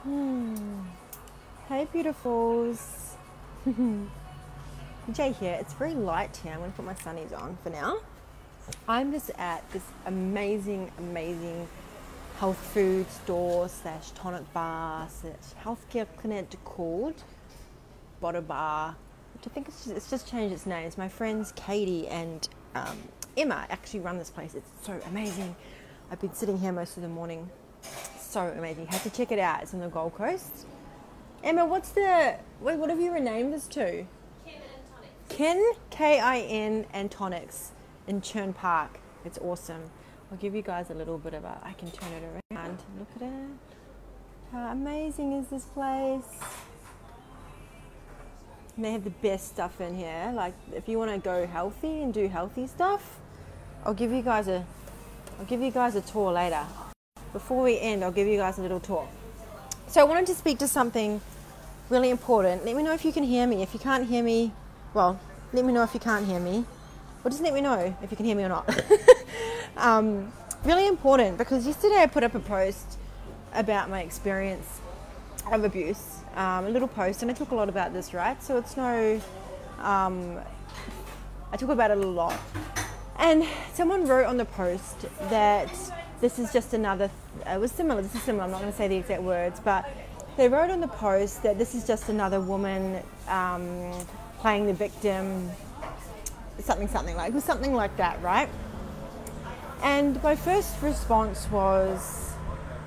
Hey beautifuls. Jay here. It's very light here. I'm going to put my sunnies on for now. I'm just at this amazing health food store / tonic bar / healthcare clinic called Bottle Bar, which I think it's just changed its names. My friends Katie and Emma actually run this place. It's so amazing. I've been sitting here most of the morning. So amazing. You have to check it out. It's on the Gold Coast. Emma, what have you renamed this to? Kin and Tonics. Kin, K-I-N, and Tonics in Churn Park. It's awesome. I'll give you guys a little bit of I can turn it around. Look at it. How amazing is this place? And they have the best stuff in here. Like, if you want to go healthy and do healthy stuff, I'll give you guys a tour later. Before we end, I'll give you guys a little tour. So I wanted to speak to something really important. Let me know if you can hear me. If you can't hear me, well, let me know if you can't hear me. Or just let me know if you can hear me or not. Really important, because yesterday I put up a post about my experience of abuse. A little post, and I talk a lot about this, right? So it's I talk about it a lot. And someone wrote on the post that this is just another, this is similar, I'm not going to say the exact words, but they wrote on the post that this is just another woman playing the victim, something like that, right? And my first response was,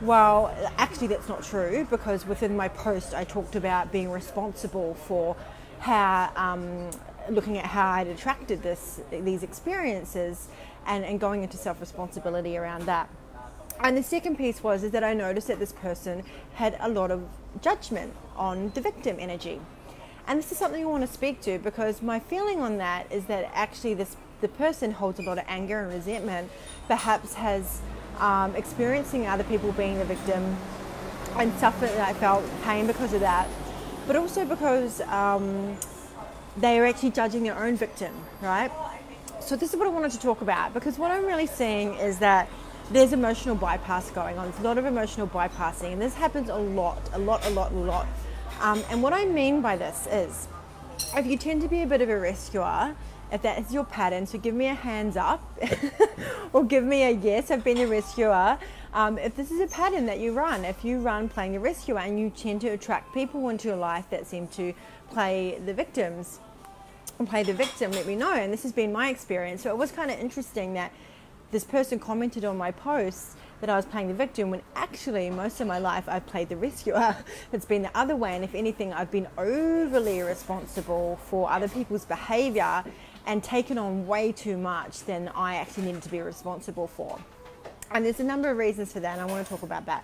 well, actually that's not true, because within my post I talked about being responsible for how, looking at how I'd attracted these experiences and going into self-responsibility around that. And the second piece is that I noticed that this person had a lot of judgment on the victim energy. And this is something I want to speak to, because my feeling on that is that actually the person holds a lot of anger and resentment, perhaps has experiencing other people being the victim and suffered, I felt pain because of that, but also because they are actually judging their own victim, right? So this is what I wanted to talk about, because what I'm really seeing is that there's emotional bypass going on. There's a lot of emotional bypassing, and this happens a lot. And what I mean by this is, if you tend to be a bit of a rescuer, if that is your pattern, so give me a hands up or give me a yes, I've been a rescuer. If this is a pattern that you run, if you run playing the rescuer and you tend to attract people into your life that seem to play the victim, let me know. And this has been my experience. So it was kind of interesting that this person commented on my post that I was playing the victim, when actually most of my life I've played the rescuer. It's been the other way, and if anything, I've been overly responsible for other people's behavior and taken on way too much than I actually needed to be responsible for. And there's a number of reasons for that, and I want to talk about that.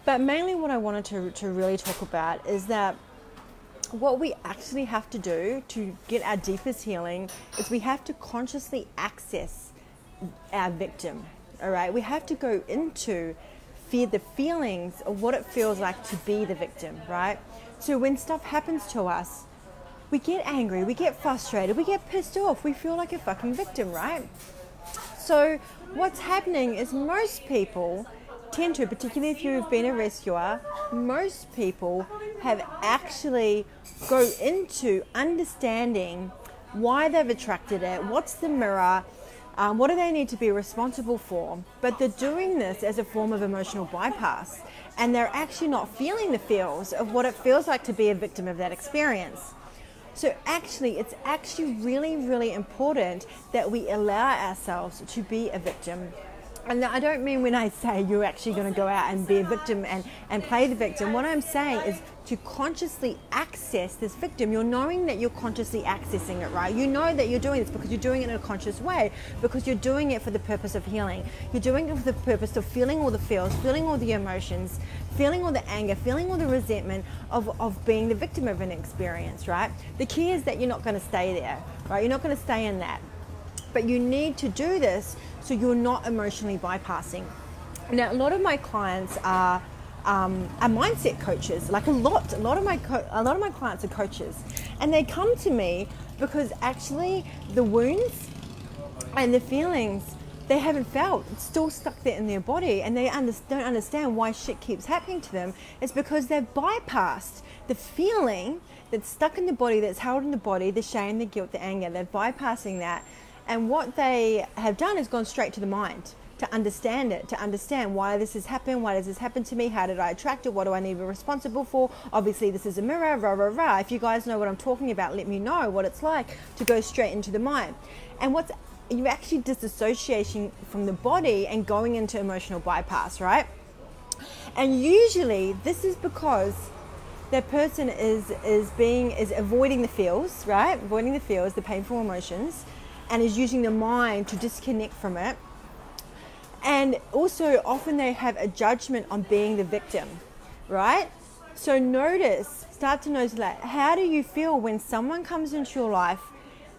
But mainly what I wanted to really talk about is that what we actually have to do to get our deepest healing is we have to consciously access our victim. All right, we have to go into the feelings of what it feels like to be the victim, right? So when stuff happens to us, we get angry, we get frustrated, we get pissed off, we feel like a fucking victim, right? So what's happening is most people tend to, particularly if you've been a rescuer, most people have actually go into understanding why they've attracted it, what's the mirror, what do they need to be responsible for? But they're doing this as a form of emotional bypass, and they're actually not feeling the feels of what it feels like to be a victim of that experience. So actually, it's actually really important that we allow ourselves to be a victim. And I don't mean when I say you're actually going to go out and be a victim and play the victim. What I'm saying is to consciously access this victim. You're knowing that you're consciously accessing it, right? You know that you're doing this because you're doing it in a conscious way, because you're doing it for the purpose of healing. You're doing it for the purpose of feeling all the feels, feeling all the emotions, feeling all the anger, feeling all the resentment of being the victim of an experience, right? The key is that you're not going to stay there, right? You're not going to stay in that. But you need to do this so you're not emotionally bypassing. Now, a lot of my clients are mindset coaches. Like a lot of my clients are coaches, and they come to me because actually the wounds and the feelings they haven't felt. It's still stuck there in their body, and they don't understand why shit keeps happening to them. It's because they've bypassed the feeling that's stuck in the body, that's held in the body, the shame, the guilt, the anger. They're bypassing that. And what they have done is gone straight to the mind to understand it, to understand why this has happened, why does this happen to me, how did I attract it, what do I need to be responsible for? Obviously this is a mirror, rah, rah, rah. If you guys know what I'm talking about, let me know what it's like to go straight into the mind. And you're actually disassociating from the body and going into emotional bypass, right? And usually this is because that person is avoiding the feels, right? Avoiding the feels, the painful emotions, and is using the mind to disconnect from it. And also often they have a judgment on being the victim, right? So start to notice, like, how do you feel when someone comes into your life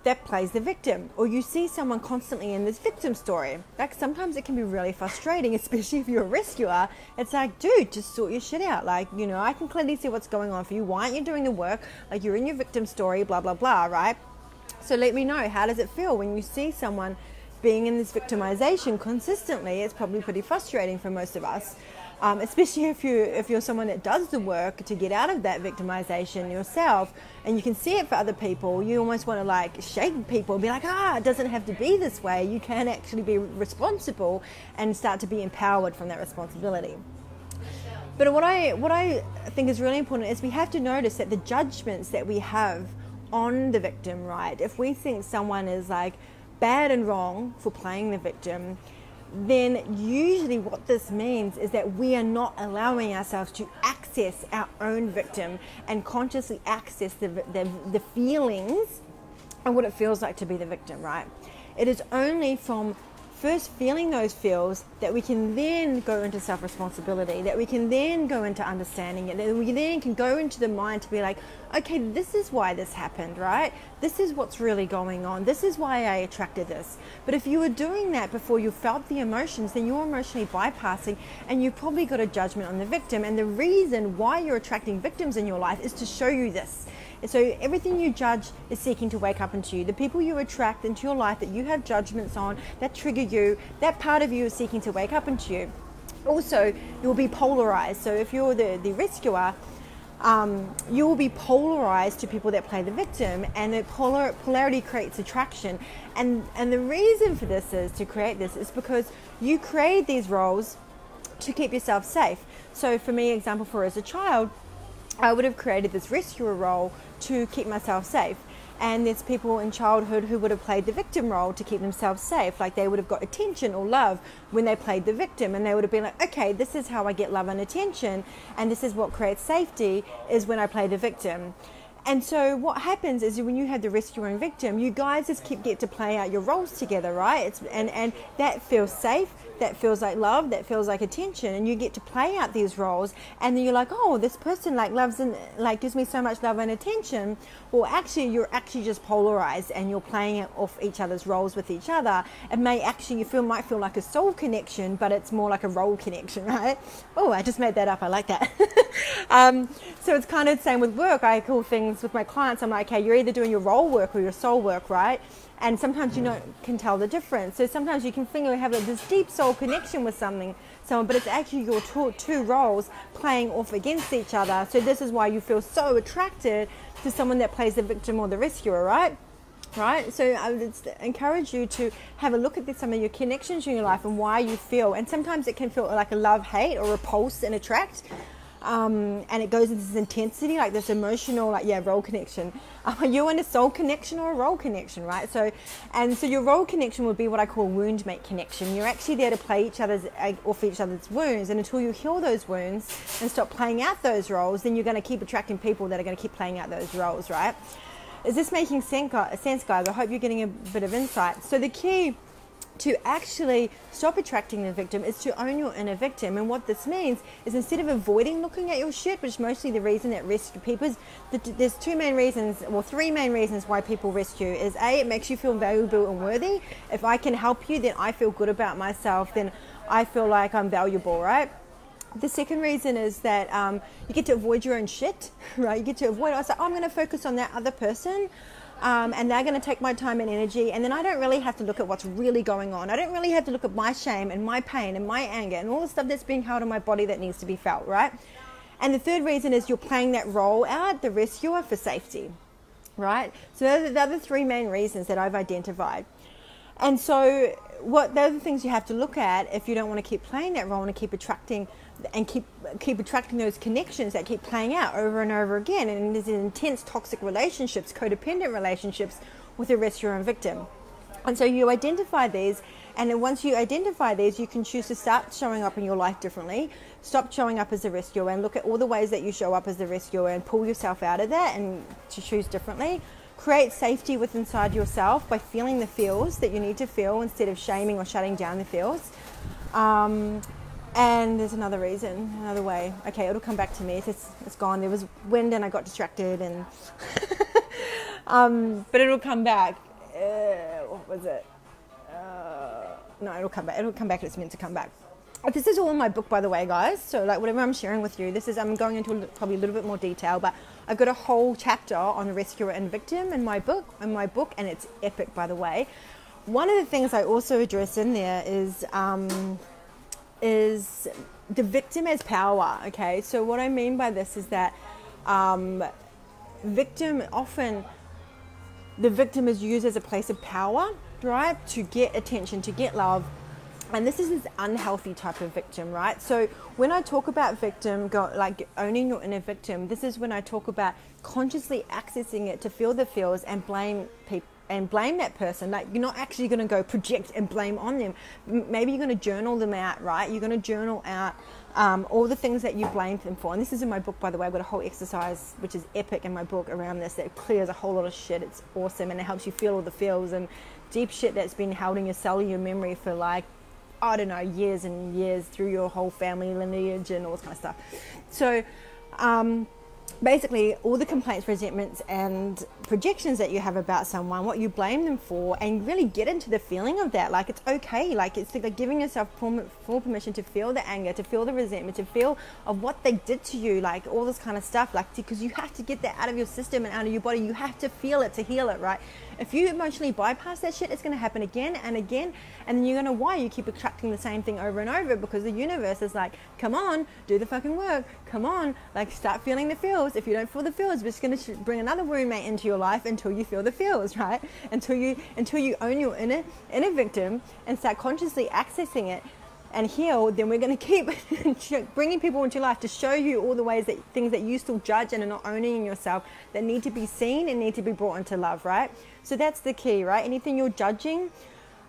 that plays the victim, or you see someone constantly in this victim story? Like, sometimes it can be really frustrating, especially if you're a rescuer. It's like, dude, just sort your shit out. Like, you know, I can clearly see what's going on for you. Why aren't you doing the work? Like, you're in your victim story, blah, blah, blah, right? So let me know, how does it feel when you see someone being in this victimization consistently? It's probably pretty frustrating for most of us, especially if you're someone that does the work to get out of that victimization yourself, and you can see it for other people. You almost want to like shake people and be like, it doesn't have to be this way. You can actually be responsible and start to be empowered from that responsibility. But what I think is really important is we have to notice that the judgments that we have on the victim, right? If we think someone is like bad and wrong for playing the victim, then usually what this means is that we are not allowing ourselves to access our own victim and consciously access the feelings and what it feels like to be the victim, right? It is only from first feeling those feels that we can then go into self-responsibility, that we can then go into understanding it, that we then can go into the mind to be like, okay, this is why this happened, right? This is what's really going on. This is why I attracted this. But if you were doing that before you felt the emotions, then you're emotionally bypassing, and you probably got a judgment on the victim. And the reason why you're attracting victims in your life is to show you this. So everything you judge is seeking to wake up into you. The people you attract into your life that you have judgments on, that trigger you, that part of you is seeking to wake up into you. Also, you'll be polarized. So if you're the rescuer, you will be polarized to people that play the victim, and the polarity creates attraction. And the reason for this is to create this is because you create these roles to keep yourself safe. So for me, as a child, I would have created this rescuer role to keep myself safe. And there's people in childhood who would have played the victim role to keep themselves safe. Like, they would have got attention or love when they played the victim, and they would have been like, okay, this is how I get love and attention, and this is what creates safety, is when I play the victim. And so what happens is, when you have the rescuer and victim, you guys just get to play out your roles together, right? And that feels safe, that feels like love, that feels like attention, and you get to play out these roles. And then you're like, oh, this person like loves and like gives me so much love and attention. Well, actually, you're actually just polarized, and you're playing off each other's roles with each other. It might feel like a soul connection, but it's more like a role connection, right? Oh, I just made that up. I like that. So it's kind of the same with work. I call things with my clients, I'm like, okay, you're either doing your role work or your soul work, right? And sometimes you can tell the difference. So sometimes you can think you have this deep soul connection with someone, but it's actually your two roles playing off against each other. So this is why you feel so attracted to someone that plays the victim or the rescuer, right? Right? So I would encourage you to have a look at some of your connections in your life and why you feel. And sometimes it can feel like a love, hate, or repulse and attract. And it goes into this intensity, like this emotional, role connection. Are you in a soul connection or a role connection, right? So your role connection would be what I call wound mate connection. You're actually there to play off each other's wounds, and until you heal those wounds and stop playing out those roles, then you're going to keep attracting people that are going to keep playing out those roles, right? Is this making sense, guys? I hope you're getting a bit of insight. So the key to actually stop attracting the victim is to own your inner victim. And what this means is, instead of avoiding looking at your shit, which is mostly the reason that rescue people, there's three main reasons why people rescue. Is A, it makes you feel valuable and worthy. If I can help you, then I feel good about myself, then I feel like I'm valuable, right? The second reason is that you get to avoid your own shit, right? You get to avoid, I'm going to focus on that other person. and they're going to take my time and energy, and then I don't really have to look at what's really going on. I don't really have to look at my shame and my pain and my anger and all the stuff that's being held in my body that needs to be felt, right? And the third reason is you're playing that role out, the rescuer, for safety, right? So those are the three main reasons that I've identified. And so they're the things you have to look at if you don't want to keep playing that role and keep attracting those connections that keep playing out over and over again. And there's intense toxic relationships, codependent relationships with the rescuer and victim. And so you identify these, and then once you identify these, you can choose to start showing up in your life differently. Stop showing up as a rescuer and look at all the ways that you show up as a rescuer and pull yourself out of that and to choose differently. Create safety within inside yourself by feeling the feels that you need to feel instead of shaming or shutting down the feels. And there's another reason, another way. Okay, it'll come back to me. It's gone. There was wind and I got distracted, and but it'll come back. What was it? No, it'll come back. It'll come back. It's meant to come back. This is all in my book, by the way, guys. So like whatever I'm sharing with you, I'm going into probably a little bit more detail, but I've got a whole chapter on the rescuer and victim in my book, and it's epic, by the way. One of the things I also address in there is the victim as power. Okay, so what I mean by this is that the victim is used as a place of power, right, to get attention, to get love. And this is this unhealthy type of victim, right? So when I talk about victim, like owning your inner victim, this is when I talk about consciously accessing it to feel the feels and blame people and blame that person. Like, you're not actually going to go project and blame on them. Maybe you're going to journal them out, right? You're going to journal out all the things that you blamed them for. And this is in my book, by the way. I've got a whole exercise, which is epic in my book, around this, that clears a whole lot of shit. It's awesome, and it helps you feel all the feels and deep shit that's been held in your cellular memory for, like, I don't know, years and years, through your whole family lineage and all this kind of stuff. So basically, all the complaints, resentments, and projections that you have about someone, what you blame them for, and really get into the feeling of that. Like, it's okay. Like, it's like giving yourself full permission to feel the anger, to feel the resentment, to feel of what they did to you, like all this kind of stuff. Like, because you have to get that out of your system and out of your body. You have to feel it to heal it, right? If you emotionally bypass that shit, it's going to happen again and again, and then you're going to why you keep attracting the same thing over and over, because the universe is like, come on, do the fucking work, come on, like, start feeling the feels. If you don't feel the feels, we're just going to bring another roommate into your life until you feel the feels, right? Until you own your inner victim and start consciously accessing it and heal. Then we're going to keep bringing people into your life to show you all the ways that things that you still judge and are not owning in yourself, that need to be seen and need to be brought into love, right? So that's the key, right? Anything you're judging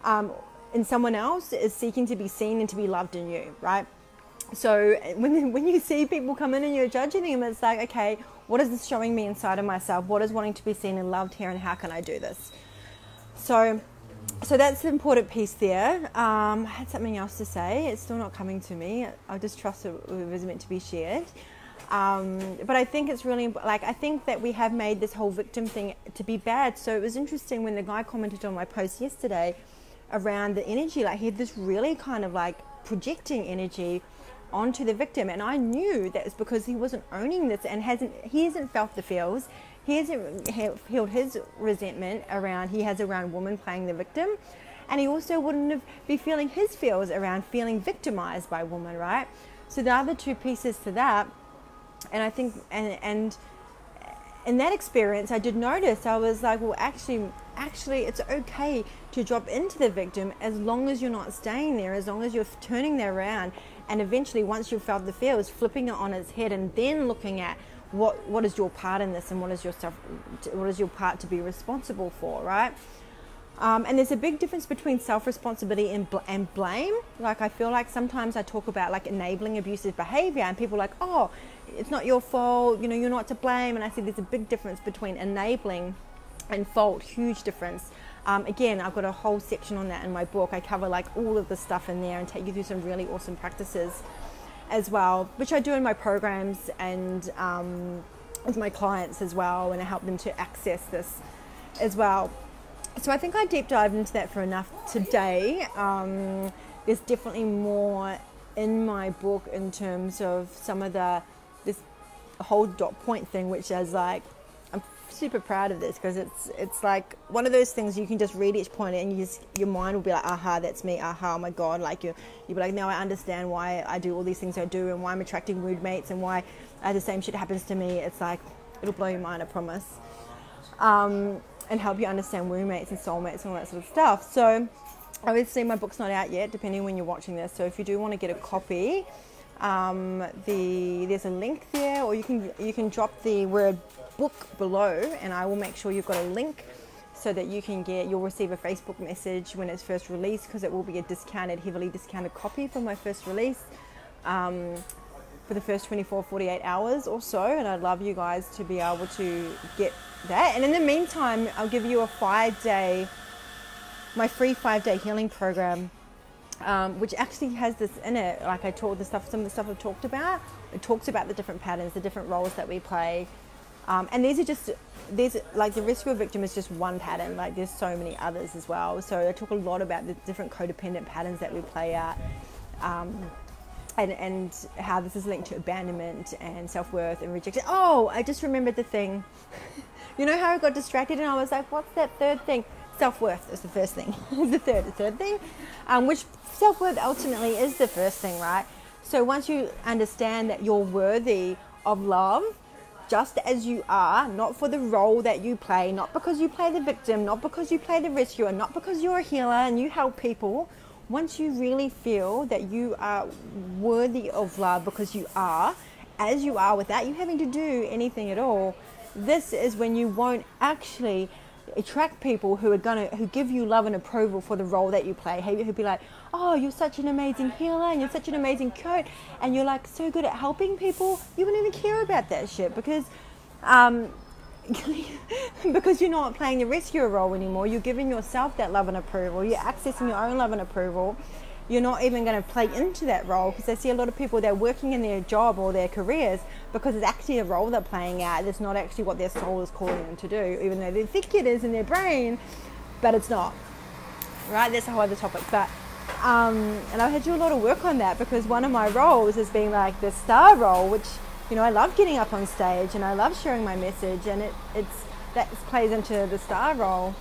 in someone else is seeking to be seen and to be loved in you, right? So when you see people come in and you're judging them, it's like, okay, what is this showing me inside of myself? What is wanting to be seen and loved here, and how can I do this? So that's the important piece there. I had something else to say. It's still not coming to me. I just trust it was meant to be shared. But I think it's really, like, I think that we have made this whole victim thing to be bad. So it was interesting when the guy commented on my post yesterday around the energy. Like, he had this really kind of like projecting energy onto the victim, and I knew that it's because he wasn't owning this and he hasn't felt the feels. He hasn't healed his resentment around women playing the victim, and he also wouldn't be feeling his feels around feeling victimized by women, right? So the other two pieces to that, and I think and in that experience, I did notice, I was like, well, actually it's okay to drop into the victim as long as you're not staying there, as long as you're turning that around. And eventually, once you've felt the feels, flipping it on its head and then looking at what is your part in this, and what is your part to be responsible for, right? And there's a big difference between self-responsibility and blame. Like, I feel like sometimes I talk about like enabling abusive behavior, and people are like, oh, it's not your fault, you know, you're not to blame. And I say there's a big difference between enabling and fault, huge difference. Again, I've got a whole section on that in my book. I cover like all of the stuff in there and take you through some really awesome practices as well, which I do in my programs and with my clients as well, and I help them to access this as well. So I think I deep dived into that for enough today. There's definitely more in my book in terms of some of this whole dot point thing, which is like, I'm super proud of this, because it's like one of those things you can just read each point and your mind will be like, aha, that's me, aha, oh my God, like you'll be like, now I understand why I do all these things I do, and why I'm attracting rude mates, and why the same shit happens to me. It's like, it'll blow your mind, I promise. And help you understand roommates and soulmates and all that sort of stuff. So obviously my book's not out yet, depending on when you're watching this. So if you do want to get a copy, there's a link there, or you can drop the word book below, and I will make sure you've got a link so that you'll receive a Facebook message when it's first released, because it will be a heavily discounted copy for my first release. For the first 48 hours or so, and I'd love you guys to be able to get that. And in the meantime, I'll give you my free 5-day healing program, which actually has this in it. Like some of the stuff I've talked about. It talks about the different patterns, the different roles that we play, and these like the rescue victim is just one pattern. Like there's so many others as well. So I talk a lot about the different codependent patterns that we play out. And how this is linked to abandonment and self-worth and rejection. Oh, I just remembered the thing. You know how I got distracted and I was like, what's that third thing? Self-worth is the first thing. the third thing, which self-worth ultimately is the first thing, right? So once you understand that you're worthy of love, just as you are, not for the role that you play, not because you play the victim, not because you play the rescuer, not because you're a healer and you help people. Once you really feel that you are worthy of love because you are, as you are, without you having to do anything at all, this is when you won't actually attract people who give you love and approval for the role that you play. Who'd be like, oh, you're such an amazing healer and you're such an amazing coach and you're like so good at helping people. You wouldn't even care about that shit because because you're not playing the rescuer role anymore. You're giving yourself that love and approval. You're accessing your own love and approval. You're not even going to play into that role, because I see a lot of people, they're working in their job or their careers because it's actually a role they're playing out. It's not actually what their soul is calling them to do, even though they think it is in their brain, but it's not. Right? That's a whole other topic. But and I've had to do a lot of work on that, because one of my roles has been like the star role, which, you know, I love getting up on stage and I love sharing my message, and that plays into the star role.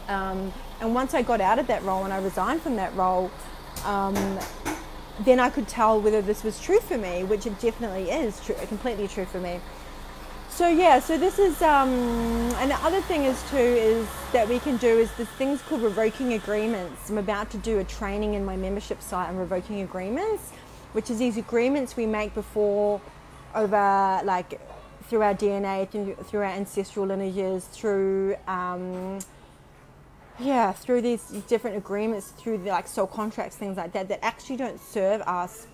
And once I got out of that role and I resigned from that role, then I could tell whether this was true for me, which it definitely is completely true for me. So yeah, so this is, and the other thing is that we can do is this things called Revoking Agreements. I'm about to do a training in my membership site on Revoking Agreements, which is these agreements we make before, over, like, through our DNA, through our ancestral lineages, through these different agreements, through the, like, soul contracts, things like that, that actually don't serve us.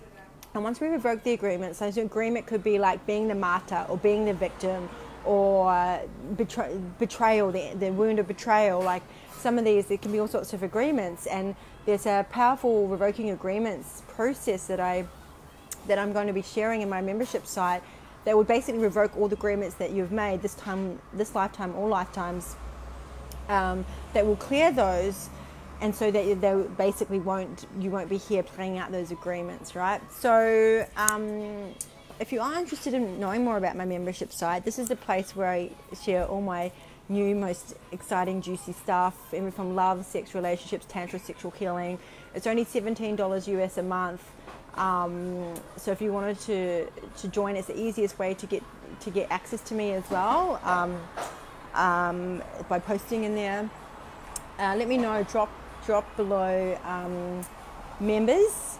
And once we revoke the agreements, so the agreement could be like being the martyr or being the victim, or betrayal, the wound of betrayal. Like some of these, there can be all sorts of agreements, and there's a powerful revoking agreements process that I'm going to be sharing in my membership site that would basically revoke all the agreements that you've made this lifetime, all lifetimes, that will clear those, and so that you won't be here playing out those agreements, right? So if you are interested in knowing more about my membership site, this is the place where I share all my new, most exciting, juicy stuff, everything from love, sex, relationships, tantra, sexual healing. It's only $17 US a month. So if you wanted to join, it's the easiest way to get access to me as well, by posting in there. Let me know, drop below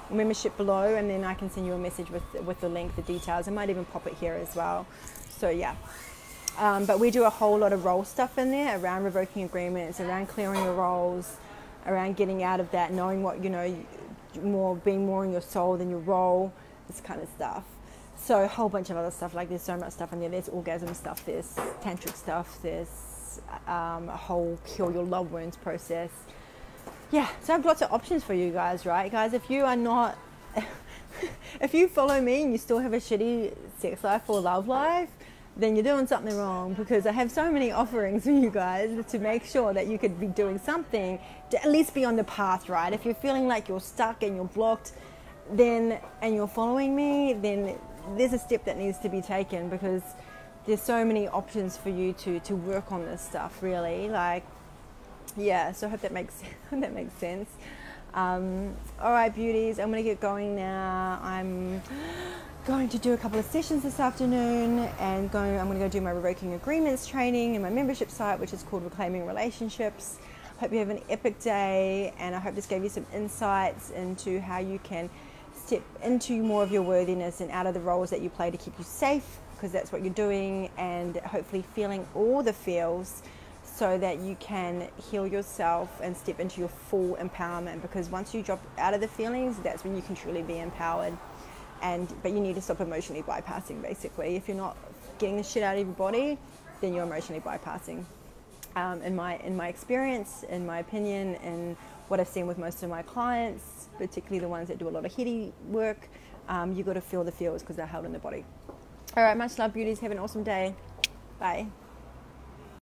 membership below, and then I can send you a message with the link, the details. I might even pop it here as well. So yeah, but we do a whole lot of role stuff in there around revoking agreements, around clearing your roles, around getting out of that, knowing what, you know, being more in your soul than your role, this kind of stuff. So a whole bunch of other stuff, like there's so much stuff in there. There's orgasm stuff, there's tantric stuff, there's a whole heal your love wounds process. Yeah, so I have lots of options for you guys, right? Guys, if you are not, if you follow me and you still have a shitty sex life or love life, then you're doing something wrong, because I have so many offerings for you guys to make sure that you could be doing something to at least be on the path, right? If you're feeling like you're stuck and you're blocked, and you're following me, then there's a step that needs to be taken, because there's so many options for you to work on this stuff, really. Like, yeah, so I hope that makes sense. All right, beauties, I'm going to get going now. I'm going to do a couple of sessions this afternoon, and I'm going to go do my Revoking Agreements training in my membership site, which is called Reclaiming Relationships. Hope you have an epic day, and I hope this gave you some insights into how you can step into more of your worthiness and out of the roles that you play to keep you safe, because that's what you're doing, and hopefully feeling all the feels so that you can heal yourself and step into your full empowerment, because once you drop out of the feelings, that's when you can truly be empowered. But you need to stop emotionally bypassing, basically. If you're not getting the shit out of your body, then you're emotionally bypassing. In my experience, in my opinion, and what I've seen with most of my clients, particularly the ones that do a lot of heady work, you've got to feel the feels because they're held in the body. All right, much love, beauties. Have an awesome day. Bye.